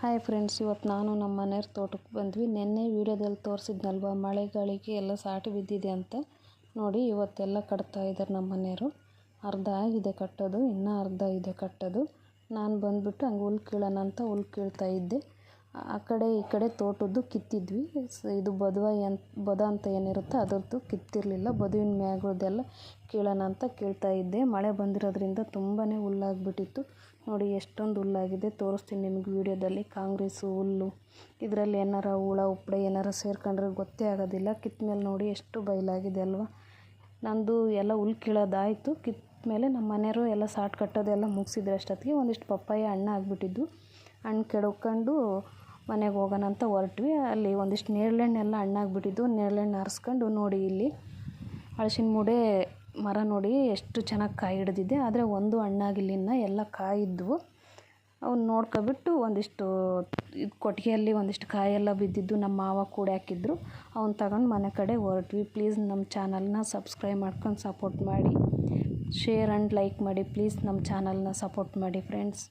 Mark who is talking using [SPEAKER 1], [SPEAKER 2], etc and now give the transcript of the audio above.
[SPEAKER 1] Hi friends, ಇವತ್ತು ನಾನು ನಮ್ಮ ಮನೆಯವ್ರ ತೋಟಕ್ಕೆ ಬಂದ್ವಿ. ನಿನ್ನೆ ವೀಡಿಯೋದಲ್ಲಿ ತೋರಿಸಿದ್ನಲ್ವ, ಮಳೆಗಳಿಗೆ ಎಲ್ಲ ಸಾಟಿ ಬಿದ್ದಿದೆ ಅಂತ. ನೋಡಿ, ಇವತ್ತೆಲ್ಲ ಕಟ್ತಾ ಇದ್ದಾರೆ ನಮ್ಮ ಮನೆಯವರು. ಅರ್ಧ ಆಗಿದೆ ಕಟ್ಟೋದು, ಇನ್ನೂ ಅರ್ಧ ಇದೆ ಕಟ್ಟೋದು. ನಾನು ಬಂದುಬಿಟ್ಟು ಹಂಗೆ ಹುಲ್ ಕೀಳೋಣ ಅಂತ ಹುಲ್ ಕೀಳ್ತಾ ಇದ್ದೆ. ಆ ಕಡೆ ಈ ಕಡೆ ತೋಟದ್ದು ಕಿತ್ತಿದ್ವಿ. ಇದು ಬದ ಅಂತ ಏನಿರುತ್ತೆ ಅದರದ್ದು ಕಿತ್ತಿರಲಿಲ್ಲ. ಬದುವಿನ ಮ್ಯಾಗದೆಲ್ಲ ಕೀಳೋಣ ಅಂತ ಕೀಳ್ತಾ ಇದ್ದೆ. ಮಳೆ ಬಂದಿರೋದ್ರಿಂದ ತುಂಬಾ ಹುಲ್ಲಾಗ್ಬಿಟ್ಟಿತ್ತು. ನೋಡಿ ಎಷ್ಟೊಂದು ಹುಲ್ಲಾಗಿದೆ, ತೋರಿಸ್ತೀನಿ ನಿಮಗೆ ವೀಡಿಯೋದಲ್ಲಿ. ಕಾಂಗ್ರೆಸ್ಸು ಹುಲ್ಲು, ಇದರಲ್ಲಿ ಏನಾರ ಹುಳ ಉಪ್ಪಡೆ ಏನಾರ ಸೇರ್ಕೊಂಡ್ರೆ ಗೊತ್ತೇ ಆಗೋದಿಲ್ಲ. ಕಿತ್ತ ಮೇಲೆ ನೋಡಿ ಎಷ್ಟು ಬಯಲಾಗಿದೆ ಅಲ್ವಾ. ನಂದು ಎಲ್ಲ ಹುಲ್ ಕೀಳೋದಾಯಿತು. ಕಿತ್ತ ಮೇಲೆ ನಮ್ಮ ಮನೆಯವರು ಎಲ್ಲ ಸಾಟ್ ಕಟ್ಟೋದೆಲ್ಲ ಮುಗಿಸಿದ್ರೆ ಅಷ್ಟೊತ್ತಿಗೆ ಒಂದಿಷ್ಟು ಪಪ್ಪಾಯ ಹಣ್ಣು ಆಗಿಬಿಟ್ಟಿದ್ದು. ಹಣ್ಣು ಕೆಡ್ಕೊಂಡು ಮನೆಗೆ ಹೋಗೋಣ ಅಂತ ಹೊರಟ್ವಿ. ಅಲ್ಲಿ ಒಂದಿಷ್ಟು ನೇರಳೆಹಣ್ಣೆಲ್ಲ ಹಣ್ಣಾಗಿಬಿಟ್ಟಿದ್ದು. ನೇರಳೆಹಣ್ಣು ಹರಿಸ್ಕೊಂಡು ನೋಡಿ, ಇಲ್ಲಿ ಹಲಸಿನ ಮೂಡೆ ಮರ ನೋಡಿ ಎಷ್ಟು ಚೆನ್ನಾಗಿ ಕಾಯಿ ಹಿಡ್ದಿದೆ. ಆದರೆ ಒಂದು ಹಣ್ಣಾಗಿಲ್ಲ, ಇನ್ನು ಎಲ್ಲ ಕಾಯಿದ್ವು. ಅವ್ನು ನೋಡ್ಕೊಬಿಟ್ಟು ಒಂದಿಷ್ಟು ಕೊಟ್ಟಿಗೆಯಲ್ಲಿ ಒಂದಿಷ್ಟು ಕಾಯೆಲ್ಲ ಬಿದ್ದಿದ್ದು ನಮ್ಮ ಮಾವ ಕೂಡಿ ಹಾಕಿದ್ರು. ಅವ್ನು ತಗೊಂಡು ಮನೆ ಕಡೆ ಹೊರಟ್ವಿ. ಪ್ಲೀಸ್ ನಮ್ಮ ಚಾನಲ್ನ ಸಬ್ಸ್ಕ್ರೈಬ್ ಮಾಡ್ಕೊಂಡು ಸಪೋರ್ಟ್ ಮಾಡಿ, ಶೇರ್ ಆ್ಯಂಡ್ ಲೈಕ್ ಮಾಡಿ. ಪ್ಲೀಸ್ ನಮ್ಮ ಚಾನಲ್ನ ಸಪೋರ್ಟ್ ಮಾಡಿ ಫ್ರೆಂಡ್ಸ್.